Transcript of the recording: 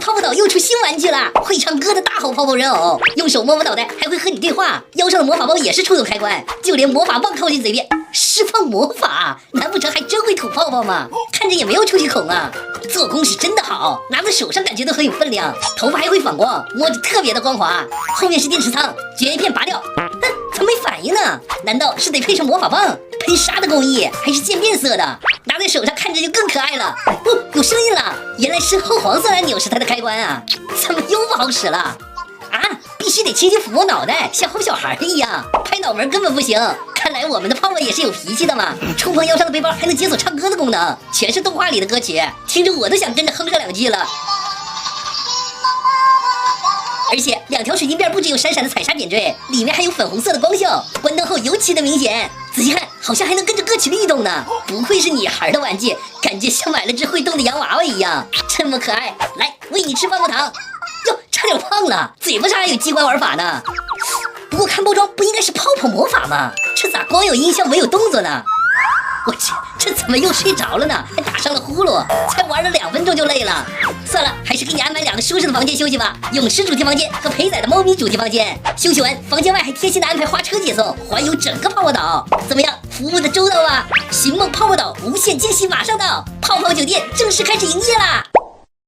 泡泡岛又出新玩具了，会唱歌的大号泡泡人偶，用手摸摸脑袋还会和你对话。腰上的魔法包也是触动开关，就连魔法棒靠近嘴边释放魔法，难不成还真会吐泡泡吗？看着也没有出气孔啊。做工是真的好，拿在手上感觉都很有分量，头发还会反光，摸着特别的光滑。后面是电池仓，卷一片拔掉，怎么没反应呢？难道是得配上魔法棒？喷砂的工艺还是渐变色的，拿在手上看着就更可爱了。哦，有声音了，原来是厚黄色按钮是它的开关啊！怎么又不好使了？啊，必须得轻轻抚摸脑袋，像哄小孩一样，拍脑门根本不行。看来我们的泡泡也是有脾气的嘛。触碰腰上的背包还能解锁唱歌的功能，全是动画里的歌曲，听着我都想跟着哼上2句了。而且2条水晶边不只有闪闪的彩砂点缀，里面还有粉红色的光效，关灯后尤其的明显。仔细看，好像还能跟着歌曲律动呢。不愧是女孩的玩具，感觉像买了只会动的洋娃娃一样，这么可爱。来，喂你吃棒棒糖。哟，差点胖了，嘴巴上还有机关玩法呢。不过看包装不应该是泡泡魔法吗？这咋光有音效没有动作呢？我去，这怎么又睡着了呢？还打上了呼噜，才玩了2分钟就累了。算了，还是给你安排2个舒适的房间休息吧，勇士主题房间和陪仔的猫咪主题房间。休息完，房间外还贴心的安排花车接送，环游整个泡泡岛。怎么样，服务的周到啊？寻梦泡泡岛无限惊喜马上到，泡泡酒店正式开始营业啦！